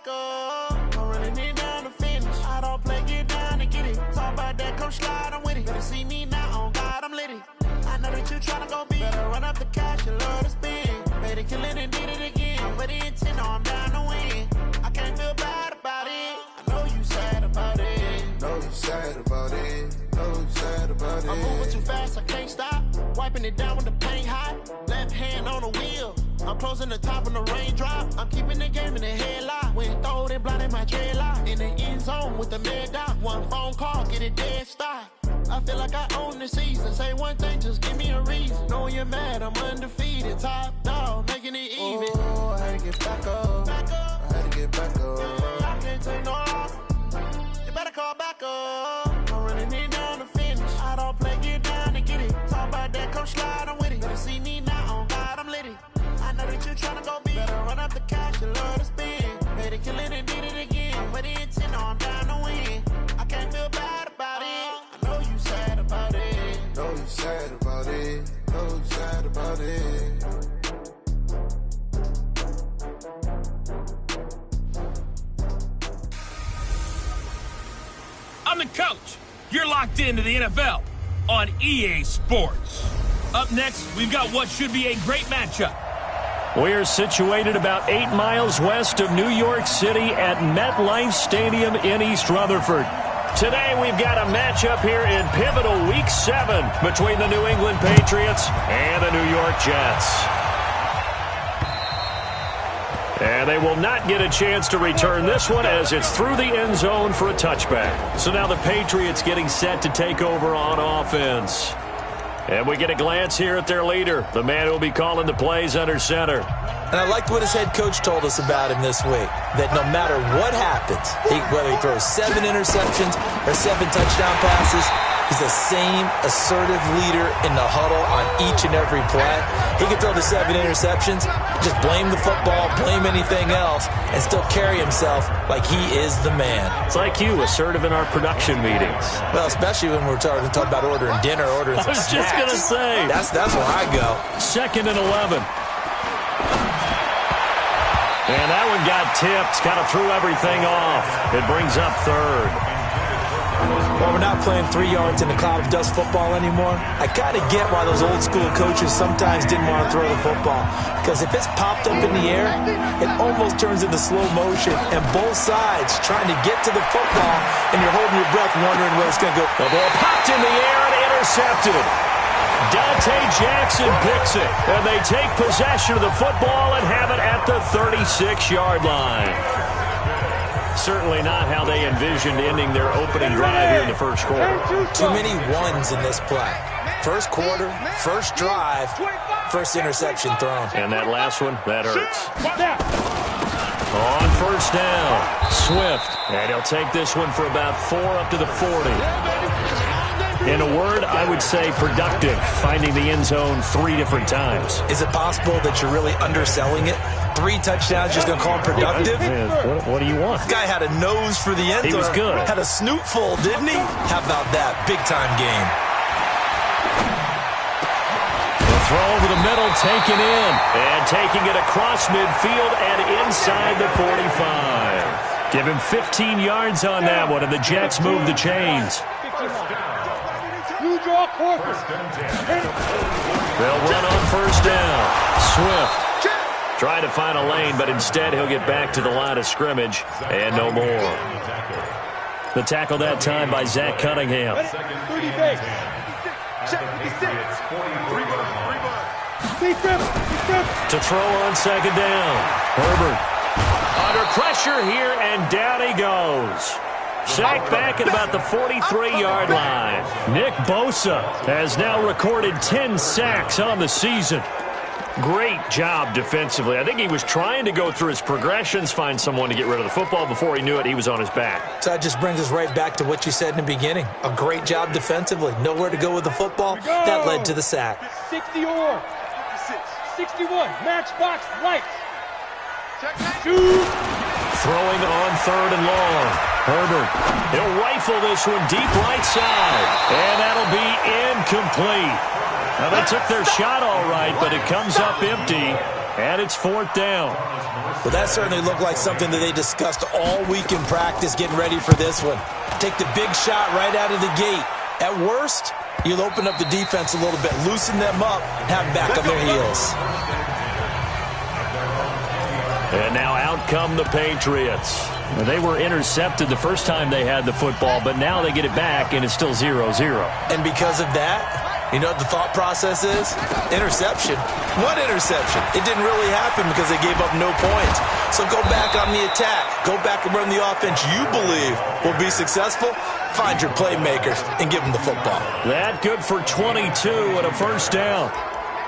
up. I'm running it down to finish. I don't play, get down to get it. Talk about that, come slide, I'm with it. Better see me now, on God, I'm lit it. I know that you tryna go big. Better run up the cash, you love to spend. Made it, kill it, and did it again. But the intent, no, I'm down to win. I can't feel bad about it. I know you sad about it. Know you sad about it. Know you sad about it. I'm moving too fast, I can't stop. Wiping it down with the paint hot. Left hand on the wheel. I'm closing the top when the raindrop. I'm keeping the game in the headlock. When throwed and blinded my dreadlock. In the end zone with the mad dot. One phone call, get it dead stop. I feel like I own the season. Say one thing, just give me a reason. Knowing you're mad, I'm undefeated. Top dog, making it even. Oh, I had to get back up. Back up. I had to get back up. I can't take no loss. You better call back up. I'm running it down to finish. I don't play, get down to get it. Talk about that, come slide, I'm with it. Better see me now, on God, I'm lit it. I know that you tryna go big. Better run up the cash, you love to spend. Made it, kill it, and did it again. But the intent, no, I'm down to win. I can't feel bad about it. I know you sad about it. Know you sad about it. Know you sad about it. I'm the coach. You're locked into the NFL on EA Sports. Up next, we've got what should be a great matchup. We're situated about 8 miles west of New York City at MetLife Stadium in East Rutherford. Today, we've got a matchup here in pivotal Week 7 between the New England Patriots and the New York Jets. And they will not get a chance to return this one as it's through the end zone for a touchback. So now the Patriots getting set to take over on offense. And we get a glance here at their leader, the man who will be calling the plays under center. And I liked what his head coach told us about him this week, that no matter what happens, whether he throws 7 interceptions or 7 touchdown passes, he's the same assertive leader in the huddle on each and every play. He can throw the 7 interceptions, just blame the football, blame anything else, and still carry himself like he is the man. It's like you, assertive in our production meetings. Well, especially when we're talking about ordering dinner, ordering some snacks. I was just going to say. That's where I go. 2nd and 11. And that one got tipped, kind of threw everything off. It brings up 3rd. Well, we're not playing 3 yards in a cloud of dust football anymore. I kind of get why those old school coaches sometimes didn't want to throw the football. Because if it's popped up in the air, it almost turns into slow motion. And both sides trying to get to the football, and you're holding your breath wondering where it's going to go. The ball popped in the air and intercepted. Dante Jackson picks it. And they take possession of the football and have it at the 36-yard line. Certainly not how they envisioned ending their opening drive here in the first quarter. Too many ones in this play. First quarter, first drive, first interception thrown. And that last one, that hurts. On first down, Swift. And he'll take this one for about 4 up to the 40. In a word, I would say productive, finding the end zone 3 different times. Is it possible that you're really underselling it? 3 touchdowns, just going to call him productive? What do you want? This guy had a nose for the end zone. He was good. Had a snoot full, didn't he? How about that? Big-time game. The throw over the middle, taken in. And taking it across midfield and inside the 45. Give him 15 yards on that one, and the Jets move the chains. They'll run on first down. Swift trying to find a lane, but instead he'll get back to the line of scrimmage and no more. The tackle that time by Zach Cunningham. To throw on second down. Herbert under pressure here, and down he goes. Sacked back at about the 43-yard line. Nick Bosa has now recorded 10 sacks on the season. Great job defensively. I think he was trying to go through his progressions, find someone to get rid of the football. Before he knew it, he was on his back. So that just brings us right back to what you said in the beginning. A great job defensively. Nowhere to go with the football. That led to the sack. 60-or. 61. Matchbox lights. Shoot. Throwing on 3rd and long. Herbert, he'll rifle this one deep right side. And that'll be incomplete. Now, they took their shot all right, but it comes up empty. And it's 4th down. Well, that certainly looked like something that they discussed all week in practice getting ready for this one. Take the big shot right out of the gate. At worst, you'll open up the defense a little bit, loosen them up, and have them back on their heels. And now out come the Patriots. They were intercepted the first time they had the football, but now they get it back, and it's still 0-0. And because of that, you know what the thought process is? Interception. What interception? It didn't really happen because they gave up no points. So go back on the attack. Go back and run the offense you believe will be successful. Find your playmakers and give them the football. That good for 22 and a 1st down.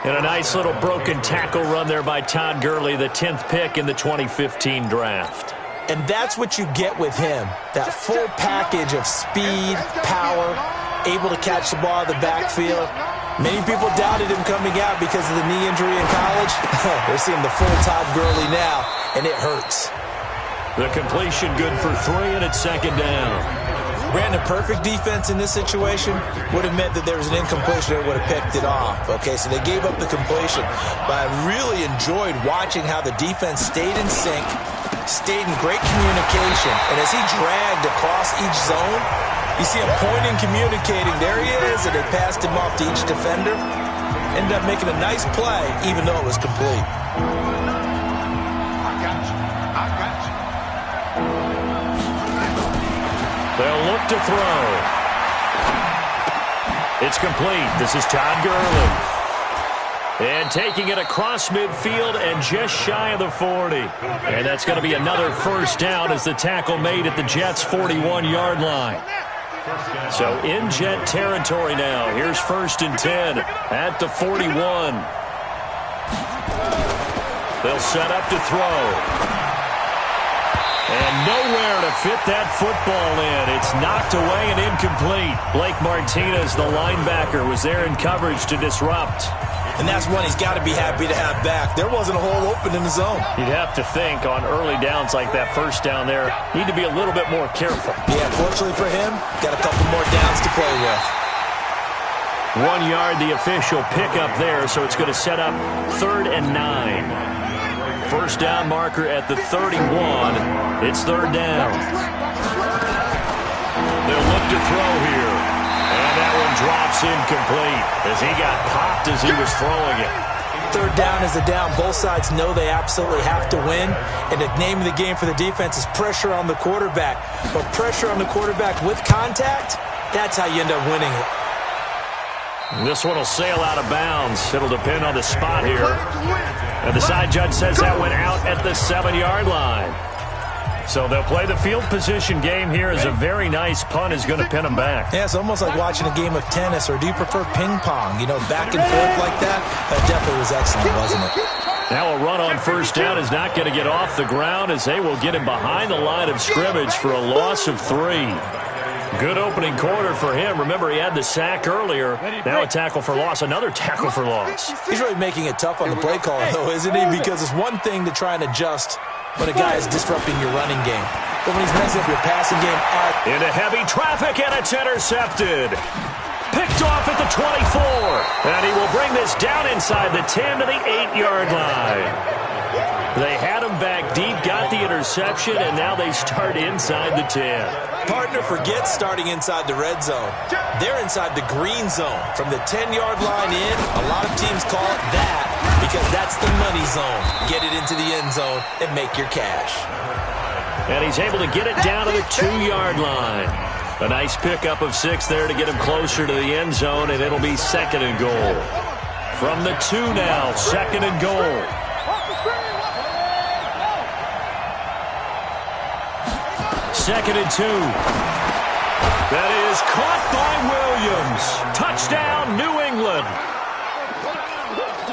And a nice little broken tackle run there by Todd Gurley, the 10th pick in the 2015 draft. And that's what you get with him. That full package of speed, power, able to catch the ball in the backfield. Many people doubted him coming out because of the knee injury in college. They're seeing the full Todd Gurley now, and it hurts. The completion good for 3, and it's 2nd down. Brandon, perfect defense in this situation would have meant that there was an incompletion that would have picked it off. Okay, so they gave up the completion. But I really enjoyed watching how the defense stayed in sync, stayed in great communication. And as he dragged across each zone, you see him pointing, communicating. There he is, and they passed him off to each defender. Ended up making a nice play, even though it was complete. They'll look to throw. It's complete. This is Todd Gurley. And taking it across midfield and just shy of the 40. And that's going to be another 1st down as the tackle made at the Jets' 41-yard line. So in Jet territory now. Here's 1st and 10 at the 41. They'll set up to throw. And nowhere to fit that football in. It's knocked away and incomplete. Blake Martinez, the linebacker, was there in coverage to disrupt. And that's one he's got to be happy to have back. There wasn't a hole open in the zone. You'd have to think on early downs like that 1st down there, need to be a little bit more careful. Yeah, fortunately for him, got a couple more downs to play with. 1 yard, the official pickup there, so it's going to set up 3rd and 9. 1st down marker at the 31. It's 3rd down. They'll look to throw here. And that one drops incomplete as he got popped as he was throwing it. 3rd down is a down. Both sides know they absolutely have to win. And the name of the game for the defense is pressure on the quarterback. But pressure on the quarterback with contact, that's how you end up winning it. This one will sail out of bounds. It'll depend on the spot here. And the side judge says that went out at the 7-yard line. So they'll play the field position game here as a very nice punt is going to pin them back. Yeah, it's almost like watching a game of tennis, or do you prefer ping pong? You know, back and forth like that? That definitely was excellent, wasn't it? Now a run on 1st down is not going to get off the ground as they will get him behind the line of scrimmage for a loss of 3. Good opening quarter for him. Remember, he had the sack earlier. Now a tackle for loss, another tackle for loss. He's really making it tough on the play caller, though, isn't he? Because it's one thing to try and adjust when a guy is disrupting your running game. But when he's messing up your passing game into heavy traffic, and it's intercepted. Picked off at the 24. And he will bring this down inside the 10 to the 8-yard line. They had him back deep, got the interception, and now they start inside the 10. Partner forgets starting inside the red zone. They're inside the green zone. From the 10-yard line in, a lot of teams call it that because that's the money zone. Get it into the end zone and make your cash. And he's able to get it down to the 2-yard line. A nice pickup of 6 there to get him closer to the end zone, and it'll be 2nd and goal. From the 2 now, 2nd and goal. Second and 2. That is caught by Williams. Touchdown, New England.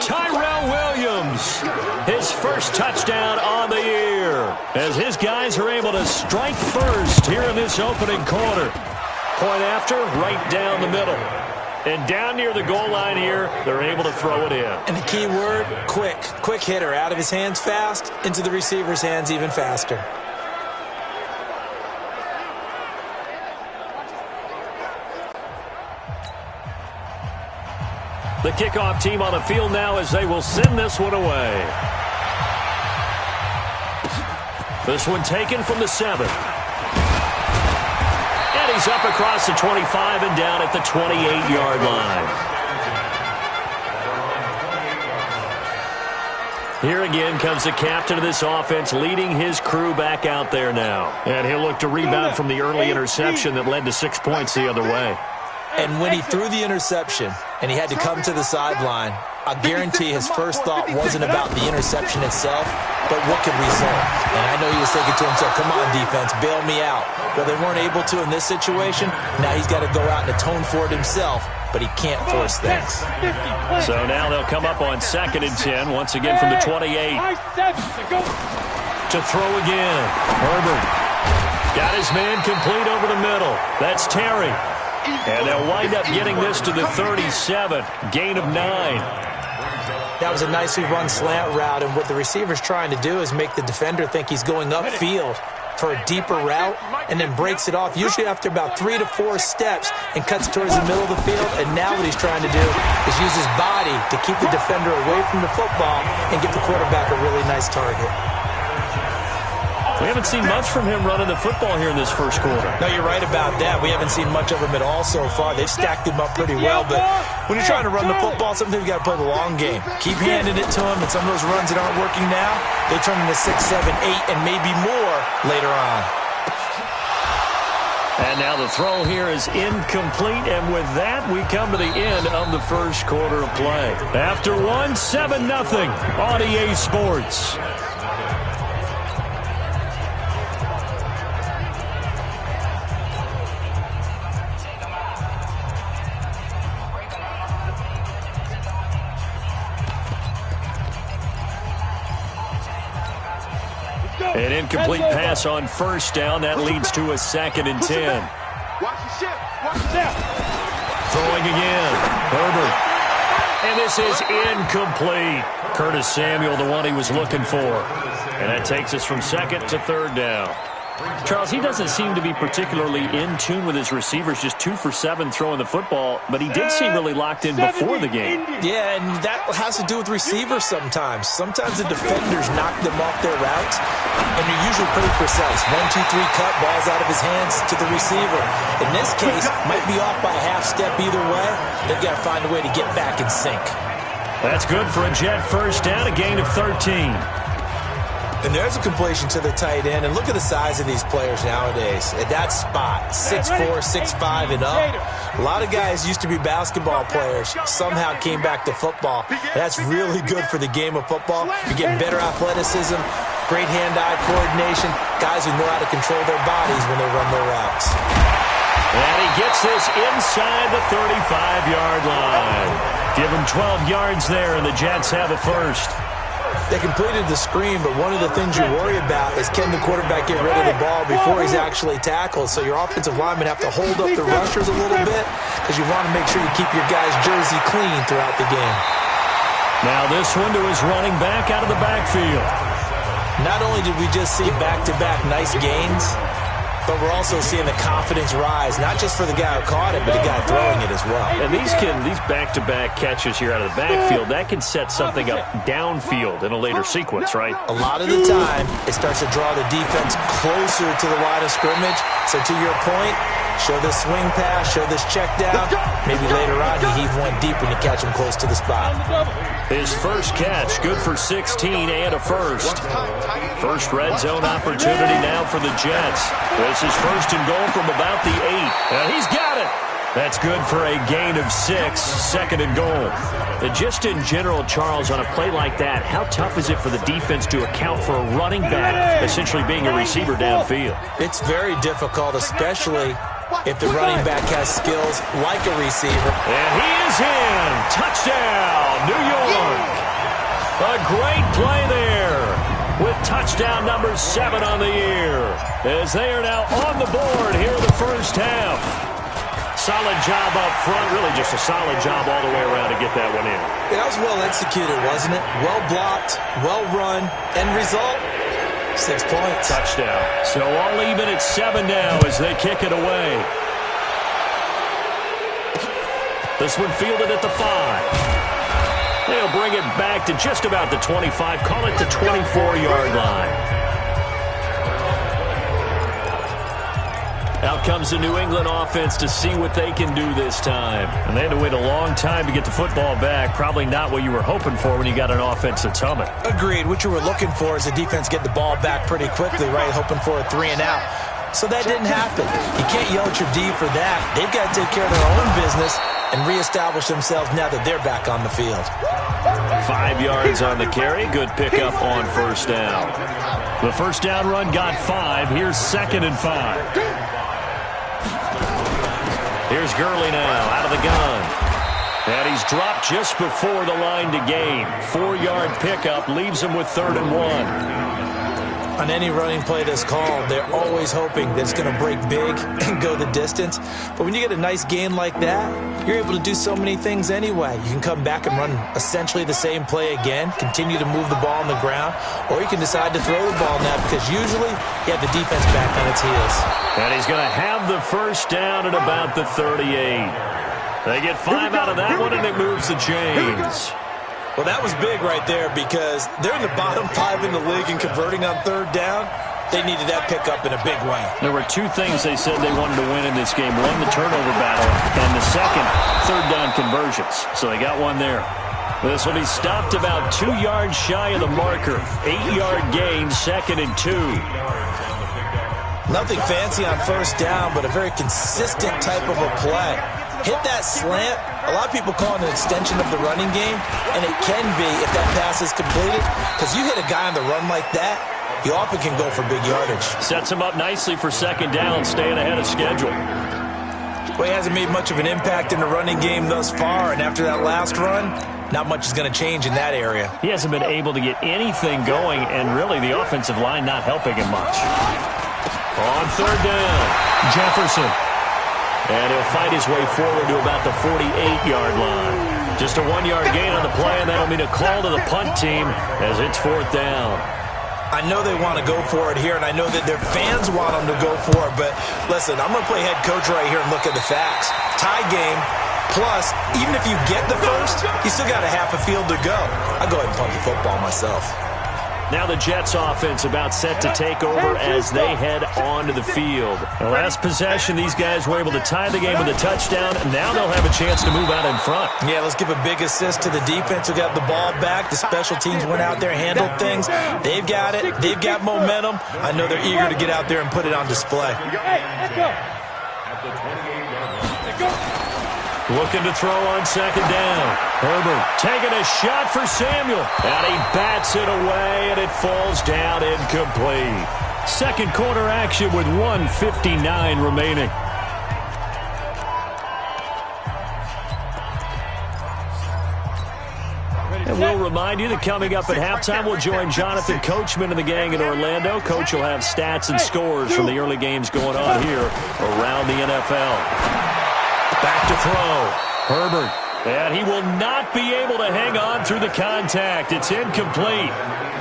Tyrell Williams, his first touchdown on the year, as his guys are able to strike first here in this opening quarter. Point after, right down the middle. And down near the goal line here, they're able to throw it in. And the key word, quick. Quick hitter, out of his hands fast, into the receiver's hands even faster. The kickoff team on the field now as they will send this one away. This one taken from the 7. And he's up across the 25 and down at the 28-yard line. Here again comes the captain of this offense, leading his crew back out there now. And he'll look to rebound from the early interception that led to 6 points the other way. And when he threw the interception and he had to come to the sideline, I guarantee his first thought wasn't about the interception itself, but what could result. And I know he was thinking to himself, come on, defense, bail me out. Well, they weren't able to in this situation. Now he's got to go out and atone for it himself, but he can't force things. So now they'll come up on 2nd and 10, once again from the 28. To throw again. Herbert got his man complete over the middle. That's Terry. And they'll wind up getting this to the 37. Gain of 9. That was a nicely run slant route, and what the receiver's trying to do is make the defender think he's going upfield for a deeper route and then breaks it off, usually after about 3 to 4 steps, and cuts towards the middle of the field. And now what he's trying to do is use his body to keep the defender away from the football and give the quarterback a really nice target. We haven't seen much from him running the football here in this first quarter. No, you're right about that. We haven't seen much of him at all so far. They've stacked him up pretty well, but when you're trying to run the football, sometimes you've got to play the long game. Keep handing it to him, and some of those runs that aren't working now, they turn into 6, 7, 8, and maybe more later on. And now the throw here is incomplete, and with that, we come to the end of the first quarter of play. After 1, 7-0 on EA Sports. An incomplete pass on first down. That leads to a 2nd and 10. Throwing again. Herbert. And this is incomplete. Curtis Samuel, the one he was looking for. And that takes us from 2nd to 3rd down. Charles, he doesn't seem to be particularly in tune with his receivers, just 2 for 7 throwing the football, but he did seem really locked in before the game. Yeah, and that has to do with receivers sometimes. Sometimes the defenders knock them off their routes, and they're usually pretty precise. 1, 2, 3 cut, balls out of his hands to the receiver. In this case, might be off by a half step either way. They've got to find a way to get back in sync. That's good for a Jet first down, a gain of 13. And there's a completion to the tight end. And look at the size of these players nowadays. At that spot, 6'4", 6'5", and up. A lot of guys used to be basketball players, somehow came back to football. That's really good for the game of football. You're getting better athleticism, great hand-eye coordination, guys who know how to control their bodies when they run their routes. And he gets this inside the 35-yard line. Give him 12 yards there, and the Jets have a first. They completed the screen, but one of the things you worry about is can the quarterback get rid of the ball before he's actually tackled? So your offensive linemen have to hold up the rushers a little bit because you want to make sure you keep your guy's jersey clean throughout the game. Now this one to his running back out of the backfield. Not only did we just see back-to-back nice gains, but we're also seeing the confidence rise, not just for the guy who caught it, but the guy throwing it as well. And these back-to-back catches here out of the backfield, that can set something up downfield in a later sequence, right? A lot of the time, it starts to draw the defense closer to the line of scrimmage. So to your point, show this swing pass, show this check down. Maybe later on you heave one deep when you catch him close to the spot. His first catch, good for 16 and a first. First red zone opportunity now for the Jets. This is 1st and goal from about the 8. And he's got it. That's good for a gain of 6, 2nd and goal. And just in general, Charles, on a play like that, how tough is it for the defense to account for a running back essentially being a receiver downfield? It's very difficult, especially if the running back has skills like a receiver. And he is in. Touchdown, New York. A great play there with touchdown number 7 on the year as they are now on the board here in the first half. Solid job up front, really just a solid job all the way around to get that one in. That was well executed, wasn't it? Well blocked, well run, end result, 6 points. Touchdown. So all even at 7 now as they kick it away. This one fielded at the 5. They'll bring it back. bring it back to just about the 25, call it the 24-yard line. comes the New England offense to see what they can do this time. And they had to wait a long time to get the football back. Probably not what you were hoping for when you got an offense that's humming. Agreed. What you were looking for is the defense get the ball back pretty quickly, right? Hoping for a 3-and-out. So that didn't happen. You can't yell at your D for that. They've got to take care of their own business and reestablish themselves now that they're back on the field. 5 yards on the carry. Good pickup on first down. The first down run got 5. Here's 2nd and 5. Here's Gurley now out of the gun. And he's dropped just before the line to gain. 4-yard pickup leaves him with 3rd and 1. On any running play that's called, they're always hoping that it's going to break big and go the distance. But when you get a nice gain like that, you're able to do so many things anyway. You can come back and run essentially the same play again, continue to move the ball on the ground, or you can decide to throw the ball now because usually you have the defense back on its heels. And he's going to have the first down at about the 38. They get 5 out of that one, and it moves the chains. Well, that was big right there because they're in the bottom 5 in the league and converting on 3rd down. They needed that pickup in a big way. There were 2 things they said they wanted to win in this game. One, the turnover battle, and the second, 3rd down conversions. So they got one there. This will be stopped about 2 yards shy of the marker. 8-yard gain, 2nd and 2. Nothing fancy on first down, but a very consistent type of a play. Hit that slant. A lot of people call it an extension of the running game, and it can be if that pass is completed, because you hit a guy on the run like that, you often can go for big yardage. Sets him up nicely for 2nd down, staying ahead of schedule. Well, he hasn't made much of an impact in the running game thus far, and after that last run, not much is going to change in that area. He hasn't been able to get anything going, and really the offensive line not helping him much. On 3rd down, Jefferson. And he'll fight his way forward to about the 48-yard line. Just a 1-yard gain on the play, and that'll mean a call to the punt team as it's 4th down. I know they want to go for it here, and I know that their fans want them to go for it, but listen, I'm going to play head coach right here and look at the facts. Tie game, plus, even if you get the first, you still got a half a field to go. I'll go ahead and punt the football myself. Now the Jets offense about set to take over as they head onto the field. The last possession, these guys were able to tie the game with a touchdown, and now they'll have a chance to move out in front. Yeah, let's give a big assist to the defense who got the ball back. The special teams went out there, handled things. They've got it. They've got momentum. I know they're eager to get out there and put it on display. Hey, let's go. Let's go. Looking to throw on 2nd down. Herbert taking a shot for Samuel. And he bats it away, and it falls down incomplete. Second quarter action with 1:59 remaining. And we'll remind you that coming up at halftime, we'll join Jonathan Coachman and the gang in Orlando. Coach will have stats and scores from the early games going on here around the NFL. Back to throw. Herbert. And he will not be able to hang on through the contact. It's incomplete.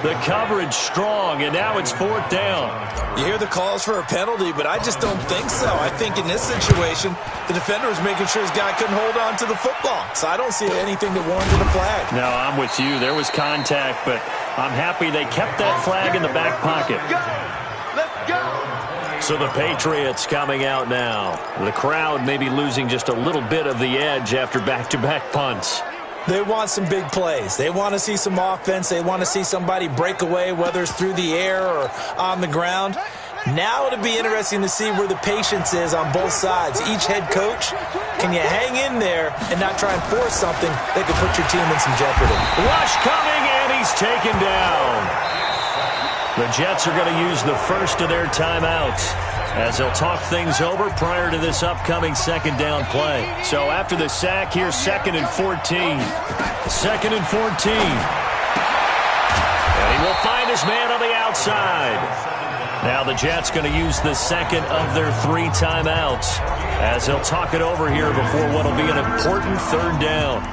The coverage strong, and now it's 4th down. You hear the calls for a penalty, but I just don't think so. I think in this situation, the defender was making sure his guy couldn't hold on to the football. So I don't see anything that warranted a flag. No, I'm with you. There was contact, but I'm happy they kept that flag in the back pocket. Let's go. So the Patriots coming out now. The crowd maybe losing just a little bit of the edge after back-to-back punts. They want some big plays. They want to see some offense. They want to see somebody break away, whether it's through the air or on the ground. Now it'll be interesting to see where the patience is on both sides. Each head coach, can you hang in there and not try and force something that could put your team in some jeopardy? Rush coming, and he's taken down. The Jets are going to use the first of their timeouts as they'll talk things over prior to this upcoming 2nd down play. So after the sack, here's 2nd and 14. 2nd and 14. And he will find his man on the outside. Now the Jets going to use the second of their 3 timeouts as they'll talk it over here before what will be an important 3rd down.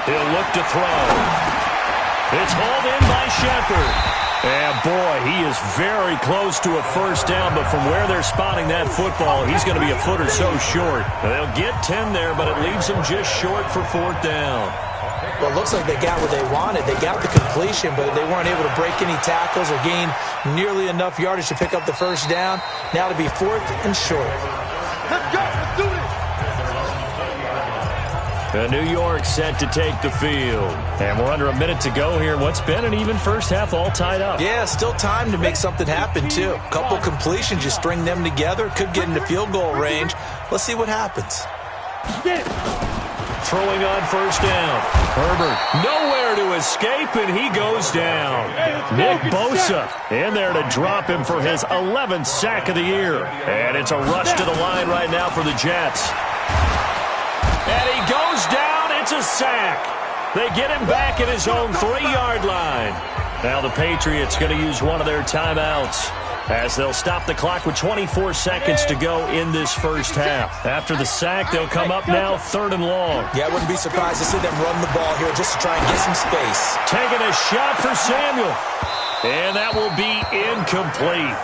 He'll look to throw. It's hauled in by Shepard. And boy, he is very close to a first down, but from where they're spotting that football, he's going to be a foot or so short. They'll get 10 there, but it leaves them just short for fourth down. Well, it looks like they got what they wanted. They got the completion, but they weren't able to break any tackles or gain nearly enough yardage to pick up the first down. Now to be fourth and short. Let's go. Let's do this. New York set to take the field. And we're under a minute to go here. What's been an even first half, all tied up. Yeah, still time to make something happen, too. A couple completions, you string them together. Could get into field goal range. Let's see what happens. Throwing on first down. Herbert nowhere to escape, and he goes down. Nick Bosa in there to drop him for his 11th sack of the year. And it's a rush to the line right now for the Jets. And he goes down. It's a sack. They get him back at his own 3-yard line. Now the Patriots going to use one of their timeouts as they'll stop the clock with 24 seconds to go in this first half. After the sack, they'll come up now 3rd and long. Yeah, I wouldn't be surprised to see them run the ball here just to try and get some space. Taking a shot for Samuel. And that will be incomplete.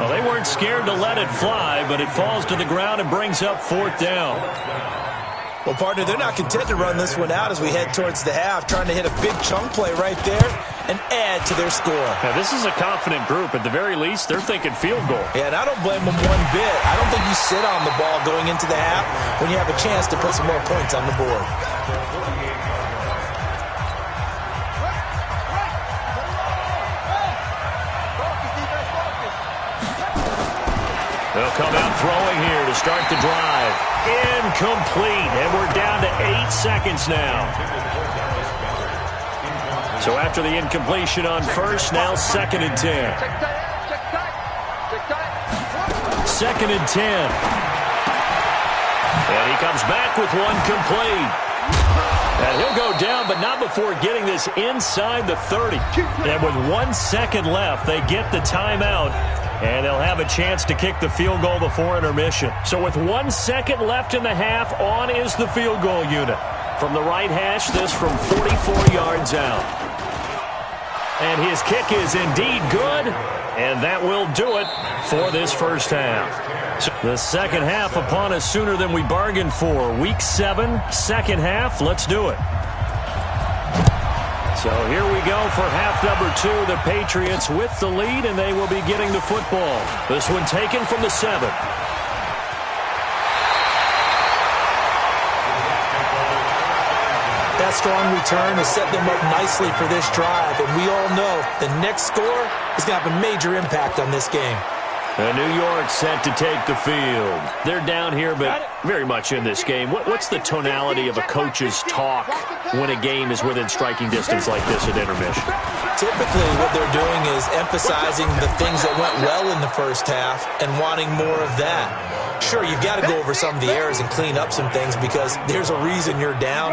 Well, they weren't scared to let it fly, but it falls to the ground and brings up 4th down. Well, partner, they're not content to run this one out as we head towards the half, trying to hit a big chunk play right there and add to their score. Now, this is a confident group. At the very least, they're thinking field goal. Yeah, and I don't blame them one bit. I don't think you sit on the ball going into the half when you have a chance to put some more points on the board. They'll come out throwing here to start the drive. Incomplete, and we're down to 8 seconds now. So after the incompletion on first, now 2nd and 10. 2nd and 10. And he comes back with one complete. And he'll go down, but not before getting this inside the 30. And with 1 second left, they get the timeout. And they'll have a chance to kick the field goal before intermission. So with 1 second left in the half, on is the field goal unit. From the right hash, this from 44 yards out. And his kick is indeed good. And that will do it for this first half. So the second half upon us sooner than we bargained for. Week 7, second half. Let's do it. So here we go for half number 2. The Patriots with the lead, and they will be getting the football. This one taken from the 7. That strong return has set them up nicely for this drive, and we all know the next score is going to have a major impact on this game. New York set to take the field. They're down here, but very much in this game. What's the tonality of a coach's talk when a game is within striking distance like this at intermission? Typically, what they're doing is emphasizing the things that went well in the first half and wanting more of that. Sure, you've got to go over some of the errors and clean up some things because there's a reason you're down.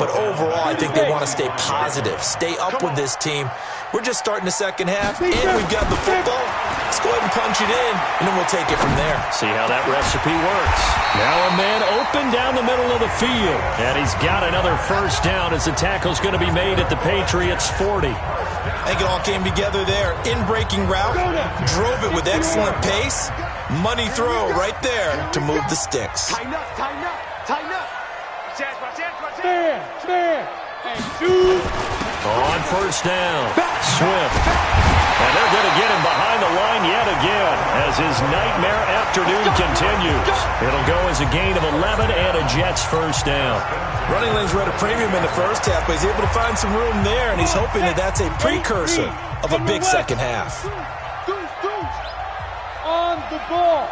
But overall, I think they want to stay positive, stay up with this team. We're just starting the second half, and we've got the football. Let's go ahead and punch it in, and then we'll take it from there. See how that recipe works. Now a man open down the middle of the field. And he's got another first down as the tackle's going to be made at the Patriots' 40. I think it all came together there. In-breaking route, drove it with excellent pace. Money throw right there to move the sticks. Tighten up, tighten up, tighten up. Clear, and shoot. On first down, Swift. And they're going to get him behind the line yet again as his nightmare afternoon continues. It'll go as a gain of 11 and a Jets first down. Running lanes were at a premium in the first half, but he's able to find some room there, and he's hoping that that's a precursor of a big second half. On the ball.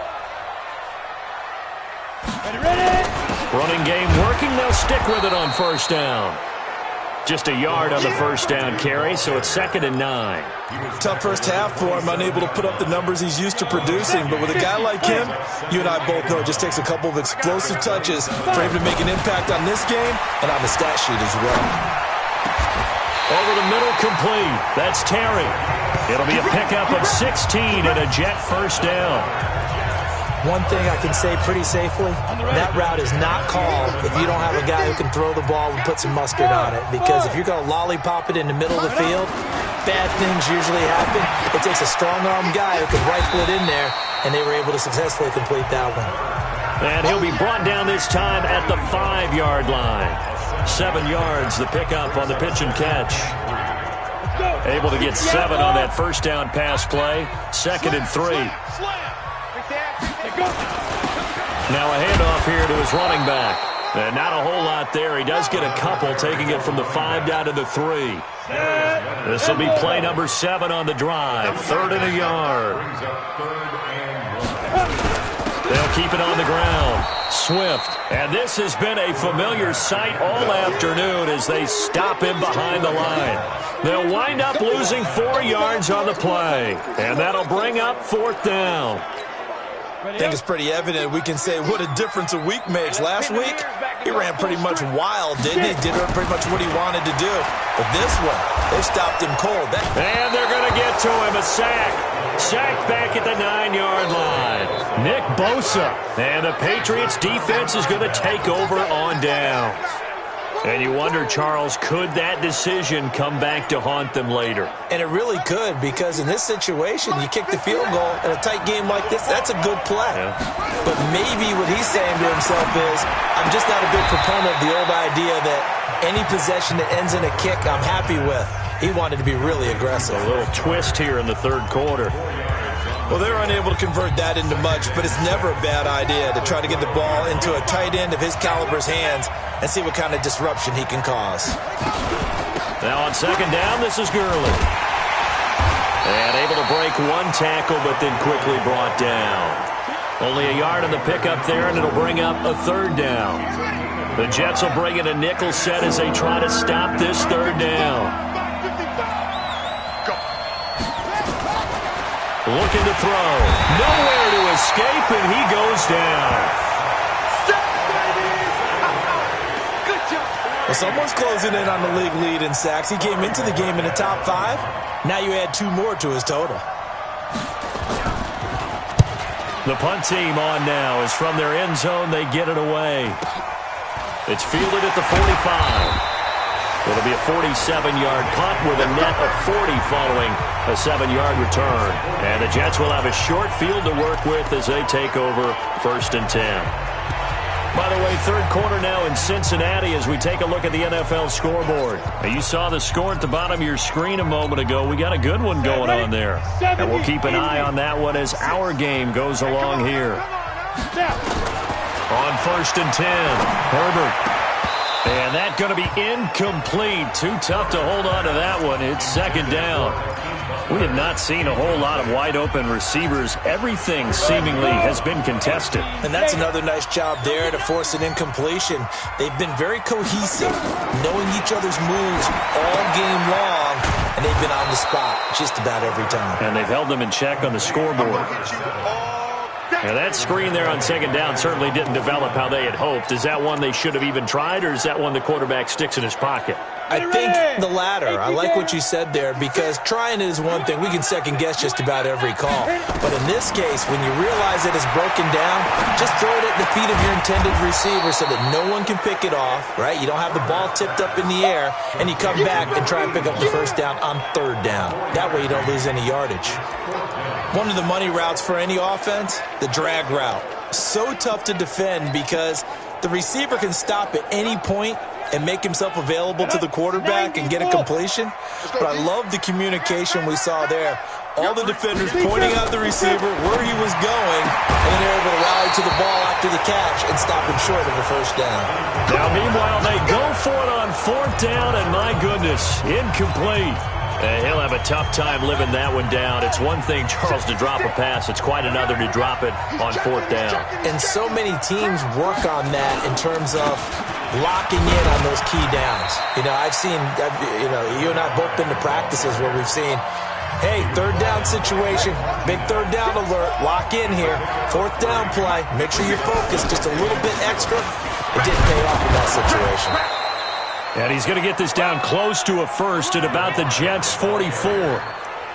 Ready? Running game working. They'll stick with it on first down. Just a yard on the first down carry, so it's 2nd and 9. Tough first half for him, unable to put up the numbers he's used to producing. But with a guy like him, you and I both know it just takes a couple of explosive touches for him to make an impact on this game and on the stat sheet as well. Over the middle, complete. That's Terry. It'll be a pickup of 16 and a Jet first down. One thing I can say pretty safely, that route is not called if you don't have a guy who can throw the ball and put some mustard on it. Because if you're going to lollipop it in the middle of the field, bad things usually happen. It takes a strong-armed guy who can rifle it in there, and they were able to successfully complete that one. And he'll be brought down this time at the 5-yard line. 7 yards, the pickup on the pitch and catch. Able to get 7 on that first down pass play. 2nd and 3. Now a handoff here to his running back. And not a whole lot there. He does get a couple, taking it from the 5 down to the 3. This will be play number 7 on the drive. 3rd and a yard. They'll keep it on the ground. Swift. And this has been a familiar sight all afternoon as they stop him behind the line. They'll wind up losing 4 yards on the play. And that'll bring up 4th down. I think it's pretty evident we can say what a difference a week makes. Last week, he ran pretty much wild, didn't he? Did pretty much what he wanted to do. But this one, they stopped him cold. And they're going to get to him, a sack. Sacked back at the 9-yard line. Nick Bosa. And the Patriots defense is going to take over on downs. And you wonder, Charles, could that decision come back to haunt them later? And it really could, because in this situation, you kick the field goal in a tight game like this, that's a good play. Yeah. But maybe what he's saying to himself is, I'm just not a big proponent of the old idea that any possession that ends in a kick I'm happy with. He wanted to be really aggressive. A little twist here in the 3rd quarter. Well, they're unable to convert that into much, but it's never a bad idea to try to get the ball into a tight end of his caliber's hands and see what kind of disruption he can cause. Now on 2nd down, this is Gurley. And able to break 1 tackle, but then quickly brought down. Only a yard on the pickup there, and it'll bring up a 3rd down. The Jets will bring in a nickel set as they try to stop this 3rd down. Looking to throw. Nowhere to escape, and he goes down. Good job. Well, someone's closing in on the league lead in sacks. He came into the game in the top 5. Now you add 2 more to his total. The punt team on now is from their end zone. They get it away. It's fielded at the 45. It'll be a 47-yard punt with a net of 40 following a 7-yard return. And the Jets will have a short field to work with as they take over 1st and 10. By the way, 3rd quarter now in Cincinnati as we take a look at the NFL scoreboard. Now, you saw the score at the bottom of your screen a moment ago. We got a good one going on there. And we'll keep an eye on that one as our game goes along here. On 1st and 10, Herbert. And that's going to be incomplete. Too tough to hold on to that one. It's 2nd down. We have not seen a whole lot of wide-open receivers. Everything seemingly has been contested. And that's another nice job there to force an incompletion. They've been very cohesive, knowing each other's moves all game long, and they've been on the spot just about every time. And they've held them in check on the scoreboard. Now, that screen there on 2nd down certainly didn't develop how they had hoped. Is that one they should have even tried, or is that one the quarterback sticks in his pocket? I think the latter. I like what you said there, because trying it is one thing. We can second-guess just about every call. But in this case, when you realize it is broken down, just throw it at the feet of your intended receiver so that no one can pick it off, right? You don't have the ball tipped up in the air, and you come back and try and pick up the 1st down on 3rd down. That way you don't lose any yardage. One of the money routes for any offense, the drag route. So tough to defend because the receiver can stop at any point and make himself available to the quarterback and get a completion. But I love the communication we saw there. All the defenders pointing out the receiver where he was going, and then they're able to rally to the ball after the catch and stop him short of a 1st down. Now, meanwhile, they go for it on 4th down, and my goodness, incomplete. He'll have a tough time living that one down. It's one thing, Charles, to drop a pass. It's quite another to drop it on 4th down. And so many teams work on that in terms of locking in on those key downs. You know, you and I both been to practices where we've seen, hey, 3rd down situation, big 3rd down alert, lock in here. 4th down play, make sure you're focused just a little bit extra. It didn't pay off in that situation. And he's going to get this down close to a 1st at about the Jets' 44.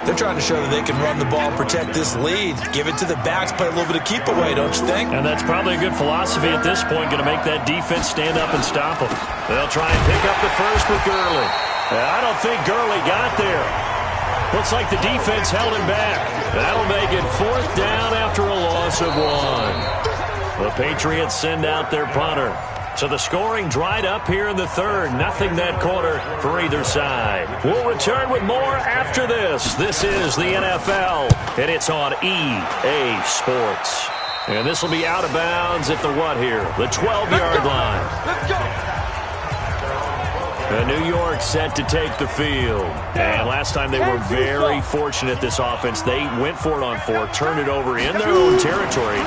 They're trying to show that they can run the ball and protect this lead. Give it to the backs, play a little bit of keep away, don't you think? And that's probably a good philosophy at this point, going to make that defense stand up and stop them. They'll try and pick up the first with Gurley. I don't think Gurley got there. Looks like the defense held him back. That'll make it 4th down after a loss of 1. The Patriots send out their punter. So the scoring dried up here in the 3rd. Nothing that quarter for either side. We'll return with more after this. This is the NFL, and it's on EA Sports. And this will be out of bounds at the what here? The 12-yard line. Let's go. New York set to take the field. And last time they were very fortunate, this offense. They went for it on 4, turned it over in their own territory.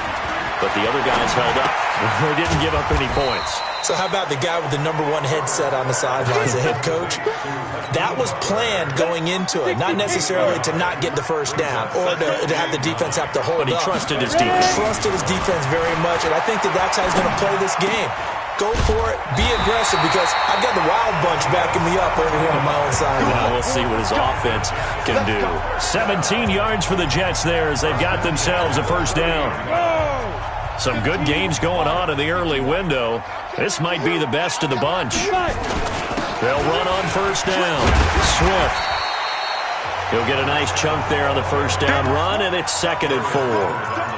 But the other guys held up. They didn't give up any points. So how about the guy with the #1 headset on the sidelines, the head coach? That was planned going into it, not necessarily to not get the first down or to have the defense have to hold up. But he trusted his defense. Trusted his defense very much, and I think that's how he's going to play this game. Go for it. Be aggressive, because I've got the Wild Bunch backing me up over here on my own side. Well, we'll see what his offense can do. 17 yards for the Jets there as they've got themselves a first down. Some good games going on in the early window. This might be the best of the bunch. They'll run on first down. Swift. He'll get a nice chunk there on the first down run, and it's 2nd and 4.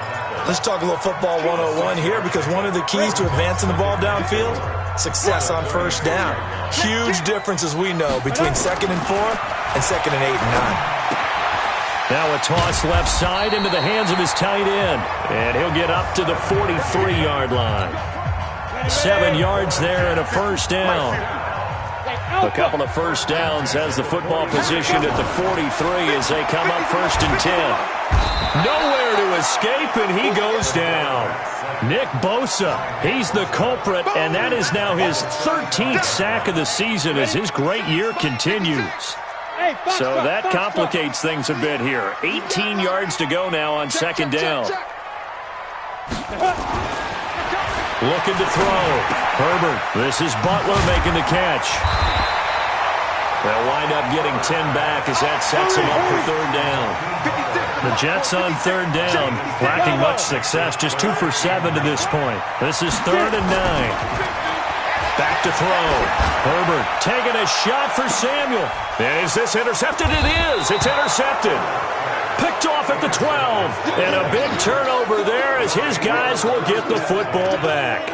Let's talk a little football 101 here, because one of the keys to advancing the ball downfield, success on first down. Huge difference, as we know, between 2nd and 4 and 2nd and 8 and 9. Now a toss left side into the hands of his tight end. And he'll get up to the 43-yard line. 7 yards there and a first down. A couple of first downs has the football positioned at the 43 as they come up 1st and 10. Nowhere to escape, and he goes down. Nick Bosa, he's the culprit, and that is now his 13th sack of the season as his great year continues. So that complicates things a bit here. 18 yards to go now on 2nd down. Looking to throw. Herbert. This is Butler making the catch. They'll wind up getting 10 back as that sets them up for 3rd down. The Jets on 3rd down, lacking much success, just 2 for 7 to this point. This is 3rd and 9. Back to throw. Herbert taking a shot for Samuel. And is this intercepted? It is. It's intercepted. Picked off at the 12. And a big turnover there as his guys will get the football back.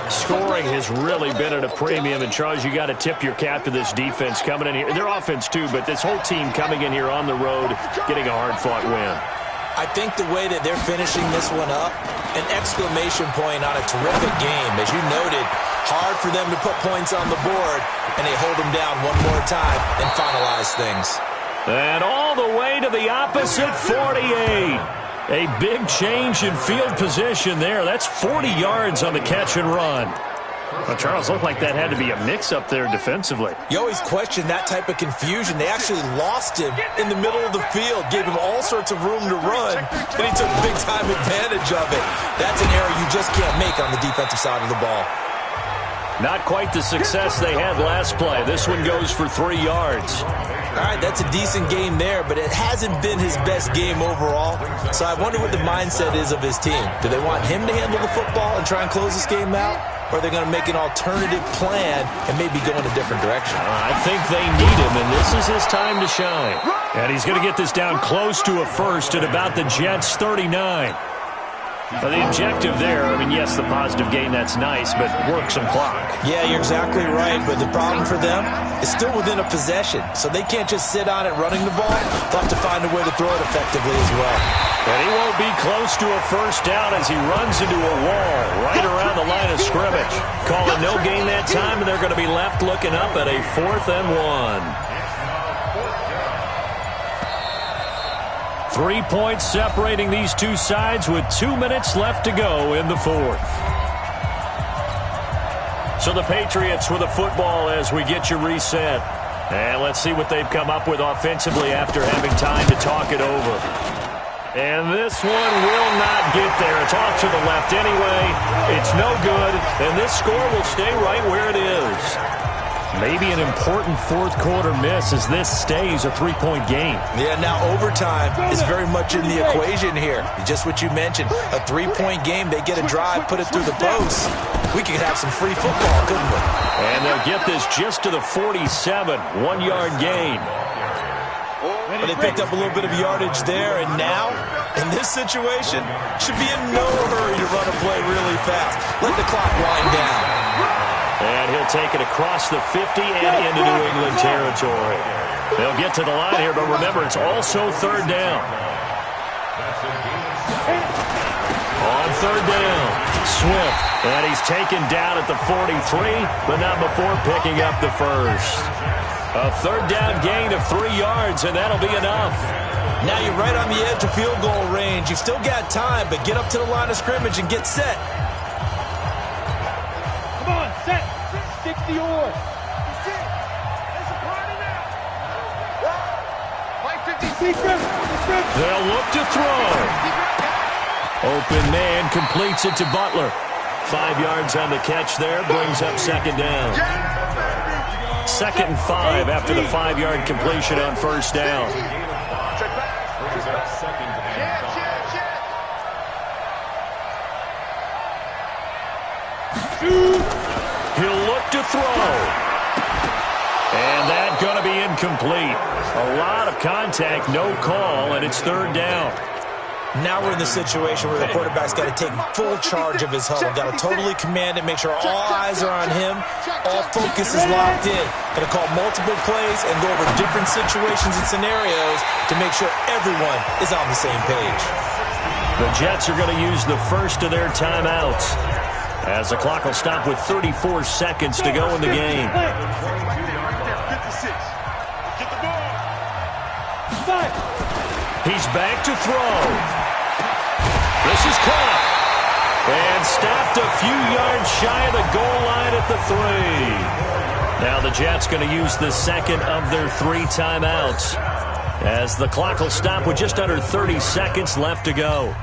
Scoring has really been at a premium. And, Charles, you got to tip your cap to this defense coming in here. Their offense, too, but this whole team coming in here on the road, getting a hard-fought win. I think the way that they're finishing this one up, an exclamation point on a terrific game. As you noted, hard for them to put points on the board, and they hold them down one more time and finalize things. And all the way to the opposite 48. A big change in field position there. That's 40 yards on the catch and run. Well, Charles, looked like that had to be a mix-up there defensively. You always question that type of confusion. They actually lost him in the middle of the field, gave him all sorts of room to run, and he took big-time advantage of it. That's an error you just can't make on the defensive side of the ball. Not quite the success they had last play. This one goes for 3 yards. All right, that's a decent game there, but it hasn't been his best game overall. So I wonder what the mindset is of his team. Do they want him to handle the football and try and close this game out? Or are they going to make an alternative plan and maybe go in a different direction? I think they need him, and this is his time to shine. And he's going to get this down close to a first at about the Jets' 39. Well, the objective there, I mean, yes, the positive gain, that's nice, but work some clock. Yeah, you're exactly right, but the problem for them is still within a possession, so they can't just sit on it running the ball. They'll have to find a way to throw it effectively as well. And he won't be close to a first down as he runs into a wall right around the line of scrimmage. Calling no gain that time, and they're going to be left looking up at a 4th and 1. 3 points separating these two sides with 2 minutes left to go in the 4th. So the Patriots with the football as we get you reset. And let's see what they've come up with offensively after having time to talk it over. And this one will not get there. It's off to the left anyway. It's no good. And this score will stay right where it is. Maybe an important fourth-quarter miss as this stays a three-point game. Yeah, now overtime is very much in the equation here. Just what you mentioned, a three-point game. They get a drive, put it through the post. We could have some free football, couldn't we? And they'll get this just to the 47, one-yard gain. But they picked up a little bit of yardage there, and now, in this situation, should be in no hurry to run a play really fast. Let the clock wind down. And he'll take it across the 50 and into New England territory. They'll get to the line here, but remember, it's also third down. On third down, Swift. And he's taken down at the 43, but not before picking up the first. A third down gain of 3 yards, and that'll be enough. Now you're right on the edge of field goal range. You've still got time, but get up to the line of scrimmage and get set. Come on, set. 60 or. There's a party now. They'll look to throw. Open man completes it to Butler. 5 yards on the catch there, brings up second down. 2nd and 5 after the 5-yard completion on first down. He'll look to throw. And that's going to be incomplete. A lot of contact, no call, and it's third down. Now we're in the situation where the quarterback's got to take full charge of his huddle. Got to totally command it, make sure all eyes are on him. All focus is locked in. Going to call multiple plays and go over different situations and scenarios to make sure everyone is on the same page. The Jets are going to use the first of their timeouts, as the clock will stop with 34 seconds to go in the game. He's back to throw. This is caught. And stopped a few yards shy of the goal line at the 3. Now the Jets going to use the second of their 3 timeouts, as the clock will stop with just under 30 seconds left to go.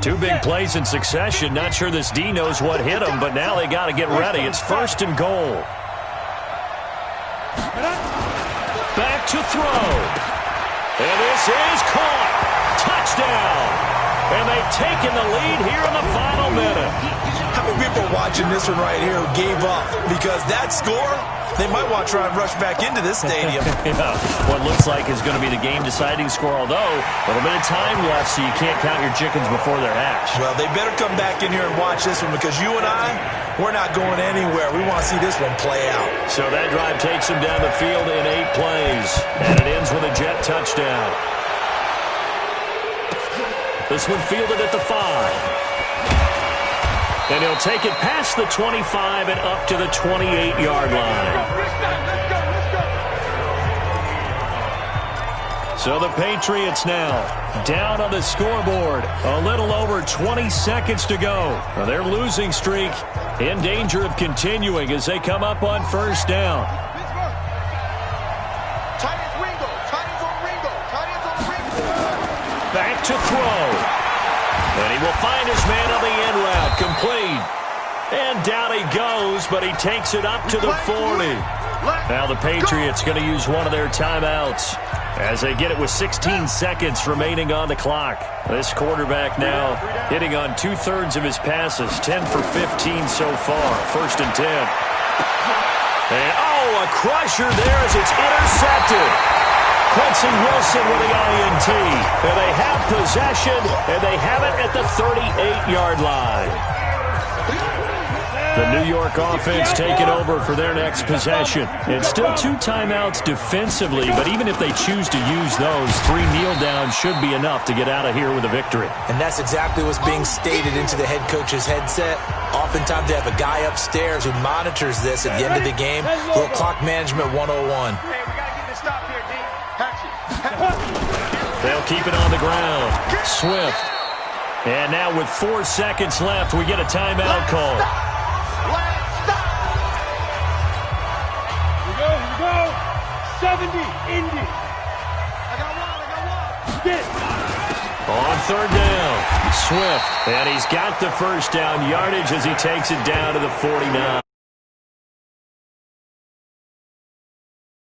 Two big plays in succession. Not sure this D knows what hit him, but now they got to get ready. It's first and goal. Back to throw. And this is caught. Touchdown. And they've taken the lead here in the final minute. How many people are watching this one right here who gave up? Because that score, they might want to try and rush back into this stadium. Yeah, what looks like is going to be the game-deciding score, although a little bit of time left, so you can't count your chickens before they're hatched. Well, they better come back in here and watch this one, because you and I, we're not going anywhere. We want to see this one play out. So that drive takes them down the field in 8 plays, and it ends with a Jet touchdown. This one fielded at the 5. And he'll take it past the 25 and up to the 28-yard line. So the Patriots now down on the scoreboard. A little over 20 seconds to go. Now their losing streak in danger of continuing as they come up on first down. Back to throw. And he will find his man on the end route. Complete. And down he goes, but he takes it up to the 40. Now the Patriots going to use one of their timeouts as they get it with 16 seconds remaining on the clock. This quarterback now hitting on 2/3 of his passes. 10 for 15 so far. First and 10. And, oh, a crusher there as it's intercepted. Quincy Wilson with the INT. And they have possession, and they have it at the 38-yard line. The New York offense taking over for their next possession. And still 2 timeouts defensively, but even if they choose to use those, 3 kneel downs should be enough to get out of here with a victory. And that's exactly what's being stated into the head coach's headset. Oftentimes they have a guy upstairs who monitors this at the end of the game. Little clock management 101. They'll keep it on the ground. Swift. And now with 4 seconds left, we get a timeout call. Here we go. 70, Indy. On third down, Swift. And he's got the first down yardage as he takes it down to the 49.